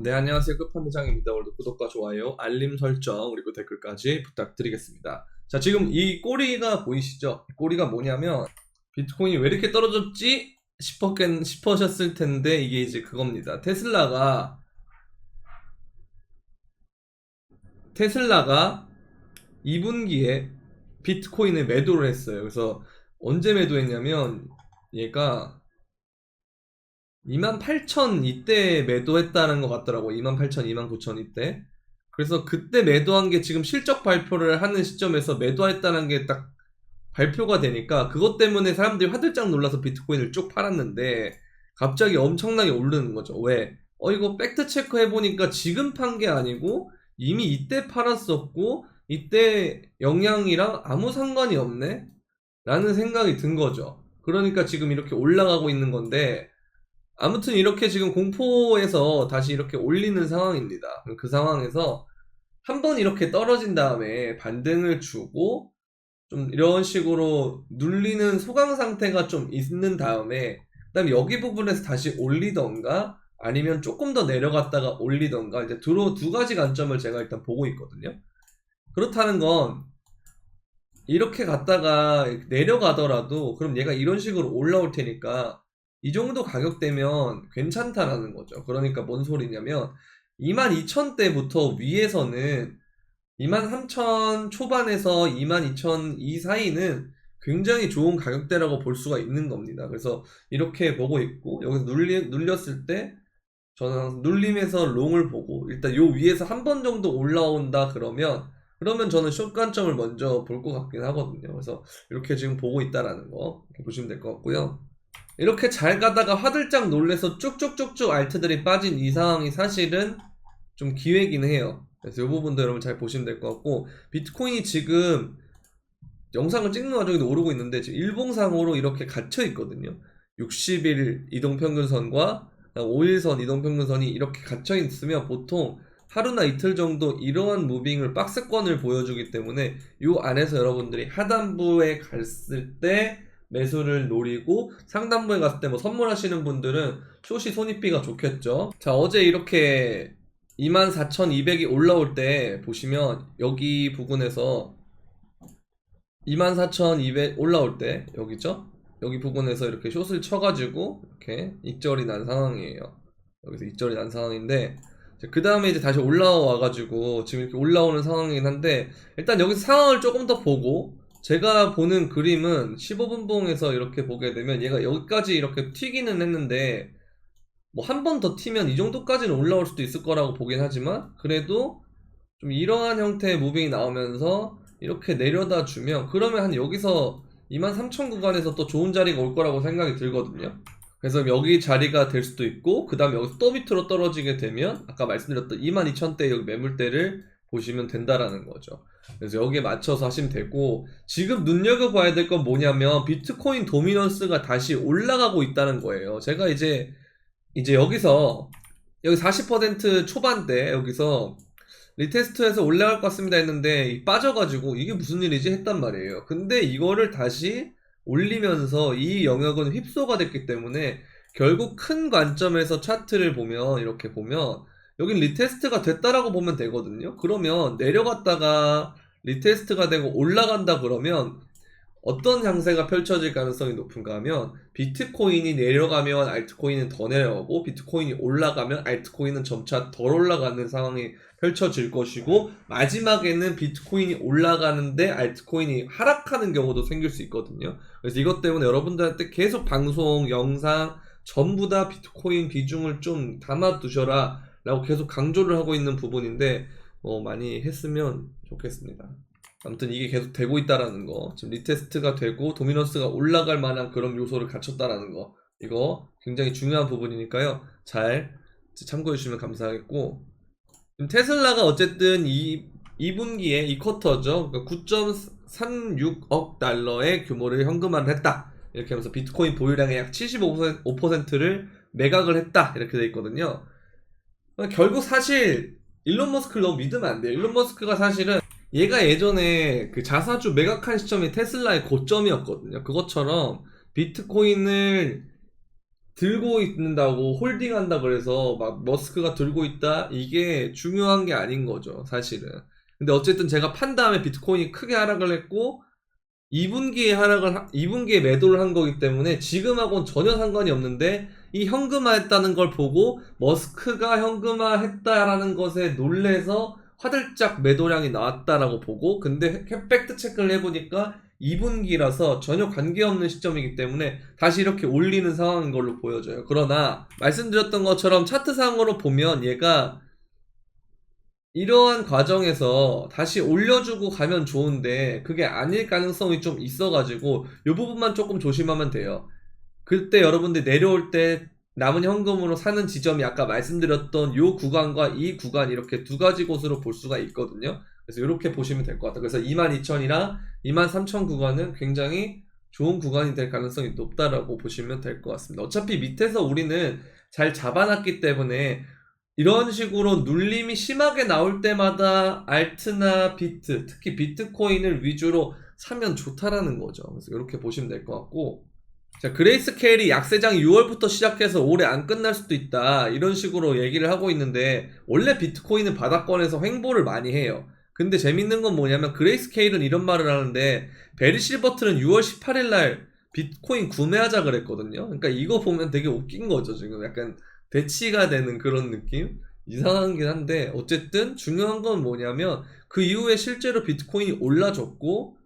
네, 안녕하세요. 끝판대장입니다. 오늘도 구독과 좋아요, 알림 설정, 그리고 댓글까지 부탁드리겠습니다. 자, 지금 이 꼬리가 보이시죠? 이 꼬리가 뭐냐면, 비트코인이 왜 이렇게 떨어졌지? 싶으셨을 텐데, 이게 이제 그겁니다. 테슬라가 2분기에 비트코인을 매도를 했어요. 그래서 언제 매도했냐면, 얘가 28,000 이때 매도했다는 것 같더라고. 28,000, 29,000 이때. 그래서 그때 매도한 게 지금 실적 발표를 하는 시점에서 매도했다는 게 딱 발표가 되니까 그것 때문에 사람들이 화들짝 놀라서 비트코인을 쭉 팔았는데 갑자기 엄청나게 오르는 거죠. 왜? 이거 팩트 체크 해보니까 지금 판 게 아니고 이미 이때 팔았었고 이때 영향이랑 아무 상관이 없네? 라는 생각이 든 거죠. 그러니까 지금 이렇게 올라가고 있는 건데 아무튼 이렇게 지금 공포에서 다시 이렇게 올리는 상황입니다. 그 상황에서 한번 이렇게 떨어진 다음에 반등을 주고 좀 이런 식으로 눌리는 소강 상태가 좀 있는 다음에 그다음에 여기 부분에서 다시 올리던가 아니면 조금 더 내려갔다가 올리던가 이제 두 가지 관점을 제가 일단 보고 있거든요. 그렇다는 건 이렇게 갔다가 내려가더라도 그럼 얘가 이런 식으로 올라올 테니까 이 정도 가격대면 괜찮다라는 거죠. 그러니까 뭔 소리냐면 22,000대부터 위에서는 23,000 초반에서 22,000 이 사이는 굉장히 좋은 가격대라고 볼 수가 있는 겁니다. 그래서 이렇게 보고 있고 여기서 눌렸을 때 저는 눌림에서 롱을 보고 일단 요 위에서 한 번 정도 올라온다 그러면 저는 숏 관점을 먼저 볼 것 같긴 하거든요. 그래서 이렇게 지금 보고 있다라는 거 이렇게 보시면 될 것 같고요. 이렇게 잘 가다가 화들짝 놀래서 쭉쭉쭉쭉 알트들이 빠진 이 상황이 사실은 좀 기회긴 해요. 그래서 이 부분도 여러분 잘 보시면 될 것 같고 비트코인이 지금 영상을 찍는 와중에도 오르고 있는데 지금 일봉상으로 이렇게 갇혀 있거든요. 60일 이동평균선과 5일선 이동평균선이 이렇게 갇혀 있으면 보통 하루나 이틀 정도 이러한 무빙을 박스권을 보여주기 때문에 이 안에서 여러분들이 하단부에 갔을 때 매수를 노리고 상단부에 갔을 때 뭐 선물하시는 분들은 숏이 손익비가 좋겠죠. 자, 어제 이렇게 24,200이 올라올 때 보시면 여기 부분에서 24,200 올라올 때 여기죠? 여기 부분에서 이렇게 숏을 쳐가지고 이렇게 익절이 난 상황이에요. 여기서 익절이 난 상황인데 그 다음에 이제 다시 올라와가지고 지금 이렇게 올라오는 상황이긴 한데 일단 여기서 상황을 조금 더 보고 제가 보는 그림은 15분봉에서 이렇게 보게 되면 얘가 여기까지 이렇게 튀기는 했는데 뭐 한 번 더 튀면 이 정도까지는 올라올 수도 있을 거라고 보긴 하지만 그래도 좀 이러한 형태의 무빙이 나오면서 이렇게 내려다 주면 그러면 한 여기서 23,000 구간에서 또 좋은 자리가 올 거라고 생각이 들거든요. 그래서 여기 자리가 될 수도 있고 그 다음에 여기서 또 밑으로 떨어지게 되면 아까 말씀드렸던 22,000대 여기 매물대를 보시면 된다라는 거죠. 그래서 여기에 맞춰서 하시면 되고 지금 눈여겨봐야 될 건 뭐냐면 비트코인 도미넌스가 다시 올라가고 있다는 거예요. 제가 이제 여기 40% 초반대 여기서 리테스트해서 올라갈 것 같습니다 했는데 빠져가지고 이게 무슨 일이지 했단 말이에요. 근데 이거를 다시 올리면서 이 영역은 휩소가 됐기 때문에 결국 큰 관점에서 차트를 보면 이렇게 보면 여긴 리테스트가 됐다라고 보면 되거든요. 그러면 내려갔다가 리테스트가 되고 올라간다 그러면 어떤 향세가 펼쳐질 가능성이 높은가 하면 비트코인이 내려가면 알트코인은 더 내려가고 비트코인이 올라가면 알트코인은 점차 덜 올라가는 상황이 펼쳐질 것이고 마지막에는 비트코인이 올라가는데 알트코인이 하락하는 경우도 생길 수 있거든요. 그래서 이것 때문에 여러분들한테 계속 방송, 영상 전부 다 비트코인 비중을 좀 담아 두셔라 라고 계속 강조를 하고 있는 부분인데 많이 했으면 좋겠습니다. 아무튼 이게 계속 되고 있다라는 거, 지금 리테스트가 되고 도미넌스가 올라갈 만한 그런 요소를 갖췄다라는 거, 이거 굉장히 중요한 부분이니까요. 잘 참고해 주시면 감사하겠고, 테슬라가 어쨌든 2분기에 이 쿼터죠. 그러니까 9.36억 달러의 규모를 현금화를 했다. 이렇게 하면서 비트코인 보유량의 약 75%를 매각을 했다. 이렇게 돼 있거든요. 결국 사실 일론 머스크를 너무 믿으면 안 돼요. 일론 머스크가 사실은 얘가 예전에 그 자사주 매각한 시점이 테슬라의 고점이었거든요. 그것처럼 비트코인을 들고 있는다고 홀딩한다 그래서 막 머스크가 들고 있다 이게 중요한 게 아닌 거죠 사실은. 근데 어쨌든 제가 판 다음에 비트코인이 크게 하락을 했고 2분기에 매도를 한 거기 때문에 지금하고는 전혀 상관이 없는데 이 현금화했다는 걸 보고 머스크가 현금화했다라는 것에 놀래서 화들짝 매도량이 나왔다라고 보고, 근데 팩트 체크를 해보니까 2분기라서 전혀 관계없는 시점이기 때문에 다시 이렇게 올리는 상황인 걸로 보여져요. 그러나 말씀드렸던 것처럼 차트상으로 보면 얘가 이러한 과정에서 다시 올려주고 가면 좋은데 그게 아닐 가능성이 좀 있어가지고 이 부분만 조금 조심하면 돼요. 그때 여러분들 내려올 때 남은 현금으로 사는 지점이 아까 말씀드렸던 이 구간과 이 구간 이렇게 두 가지 곳으로 볼 수가 있거든요. 그래서 이렇게 보시면 될 것 같아요. 그래서 22,000이랑 23,000 구간은 굉장히 좋은 구간이 될 가능성이 높다라고 보시면 될 것 같습니다. 어차피 밑에서 우리는 잘 잡아놨기 때문에 이런 식으로 눌림이 심하게 나올 때마다 알트나 비트, 특히 비트코인을 위주로 사면 좋다라는 거죠. 그래서 이렇게 보시면 될 것 같고, 자, 그레이스케일이 약세장이 6월부터 시작해서 올해 안 끝날 수도 있다 이런 식으로 얘기를 하고 있는데, 원래 비트코인은 바닥권에서 횡보를 많이 해요. 근데 재밌는 건 뭐냐면 그레이스케일은 이런 말을 하는데, 베리 실버트는 6월 18일 날 비트코인 구매하자 그랬거든요. 그러니까 이거 보면 되게 웃긴 거죠. 지금 약간 대치가 되는 그런 느낌? 이상하긴 한데 어쨌든 중요한 건 뭐냐면 그 이후에 실제로 비트코인이 올라줬고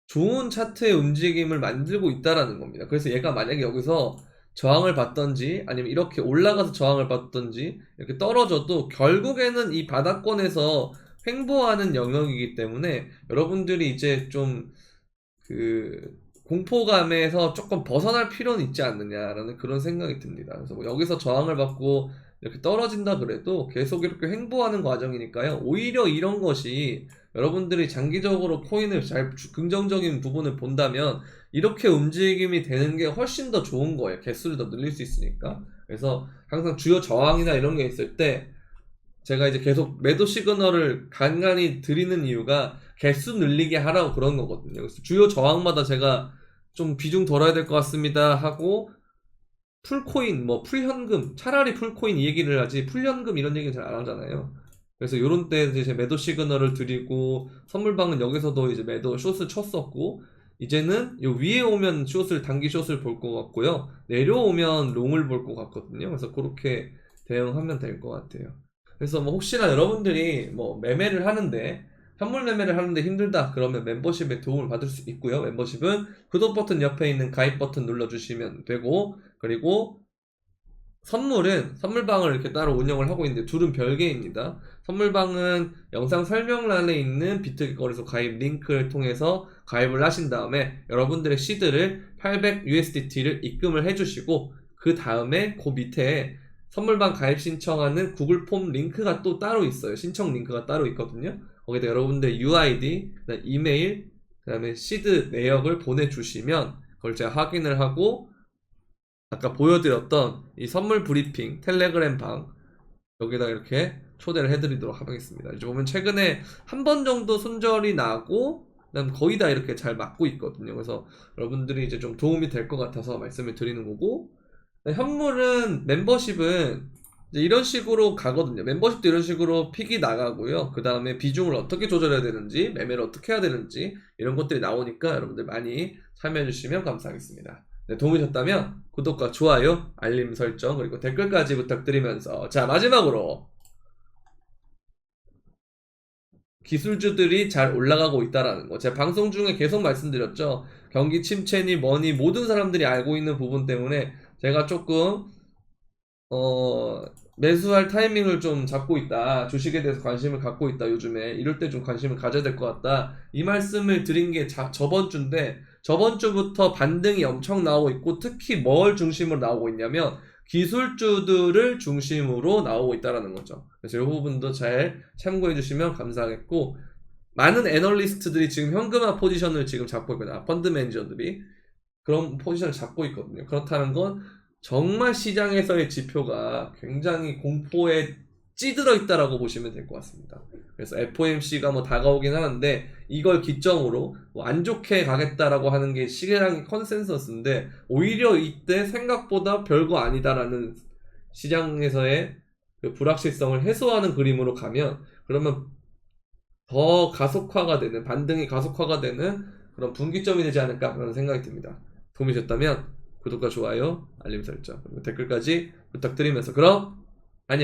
좋은 차트의 움직임을 만들고 있다라는 겁니다. 그래서 얘가 만약에 여기서 저항을 받던지 아니면 이렇게 올라가서 저항을 받던지 이렇게 떨어져도 결국에는 이 바닥권에서 횡보하는 영역이기 때문에 여러분들이 이제 좀 그 공포감에서 조금 벗어날 필요는 있지 않느냐라는 그런 생각이 듭니다. 그래서 뭐 여기서 저항을 받고 이렇게 떨어진다 그래도 계속 이렇게 횡보하는 과정이니까요. 오히려 이런 것이 여러분들이 장기적으로 코인을 잘 긍정적인 부분을 본다면 이렇게 움직임이 되는 게 훨씬 더 좋은 거예요. 개수를 더 늘릴 수 있으니까. 그래서 항상 주요 저항이나 이런 게 있을 때 제가 이제 계속 매도 시그널을 간간히 드리는 이유가 개수 늘리게 하라고 그런 거거든요. 그래서 주요 저항마다 제가 좀 비중 덜어야 될 것 같습니다 하고, 풀코인, 뭐 풀현금, 차라리 풀코인 이 얘기를 하지 풀현금 이런 얘기는 잘 안 하잖아요. 그래서 요런 때 이제 매도 시그널을 드리고, 선물방은 여기서도 이제 매도 숏을 쳤었고, 이제는 요 위에 오면 숏을 단기 숏을 볼 것 같고요, 내려오면 롱을 볼 것 같거든요. 그래서 그렇게 대응하면 될 것 같아요. 그래서 뭐 혹시나 여러분들이 뭐 매매를 하는데 현물 매매를 하는데 힘들다 그러면 멤버십에 도움을 받을 수 있고요. 멤버십은 구독 버튼 옆에 있는 가입 버튼 눌러주시면 되고, 그리고 선물방을 이렇게 따로 운영을 하고 있는데 둘은 별개입니다. 선물방은 영상 설명란에 있는 비트거래소 가입 링크를 통해서 가입을 하신 다음에 여러분들의 시드를 800USDT를 입금을 해주시고, 그 다음에 그 밑에 선물방 가입 신청하는 구글 폼 링크가 또 따로 있어요. 신청 링크가 따로 있거든요. 거기다 여러분들 UID, 이메일, 그 다음에 시드 내역을 보내주시면 그걸 제가 확인을 하고 아까 보여드렸던 이 선물 브리핑 텔레그램 방 여기다 이렇게 초대를 해드리도록 하겠습니다. 이제 보면 최근에 한 번 정도 손절이 나고 그다음 거의 다 이렇게 잘 맞고 있거든요. 그래서 여러분들이 이제 좀 도움이 될 것 같아서 말씀을 드리는 거고, 현물은 멤버십은 이제 이런 식으로 가거든요. 멤버십도 이런 식으로 픽이 나가고요. 그 다음에 비중을 어떻게 조절해야 되는지, 매매를 어떻게 해야 되는지 이런 것들이 나오니까 여러분들 많이 참여해 주시면 감사하겠습니다. 네, 도움이 되셨다면 구독과 좋아요, 알림 설정, 그리고 댓글까지 부탁드리면서, 자, 마지막으로 기술주들이 잘 올라가고 있다라는 거, 제가 방송 중에 계속 말씀드렸죠. 경기 침체니 뭐니 모든 사람들이 알고 있는 부분 때문에 제가 조금 매수할 타이밍을 좀 잡고 있다, 주식에 대해서 관심을 갖고 있다, 요즘에 이럴 때 좀 관심을 가져야 될 것 같다, 이 말씀을 드린 게 저번 주인데, 저번 주부터 반등이 엄청 나오고 있고, 특히 뭘 중심으로 나오고 있냐면 기술주들을 중심으로 나오고 있다라는 거죠. 그래서 이 부분도 잘 참고해 주시면 감사하겠고, 많은 애널리스트들이 지금 현금화 포지션을 지금 잡고 있거든요. 펀드 매니저들이 그런 포지션을 잡고 있거든요. 그렇다는 건 정말 시장에서의 지표가 굉장히 공포에 찌들어 있다라고 보시면 될 것 같습니다. 그래서 FOMC가 뭐 다가오긴 하는데 이걸 기점으로 뭐 안 좋게 가겠다라고 하는 게 시장의 컨센서스인데 오히려 이때 생각보다 별거 아니다라는 시장에서의 그 불확실성을 해소하는 그림으로 가면 그러면 더 가속화가 되는 반등이 가속화가 되는 그런 분기점이 되지 않을까 그런 생각이 듭니다. 도움이 됐다면 구독과 좋아요, 알림 설정 그리고 댓글까지 부탁드리면서 그럼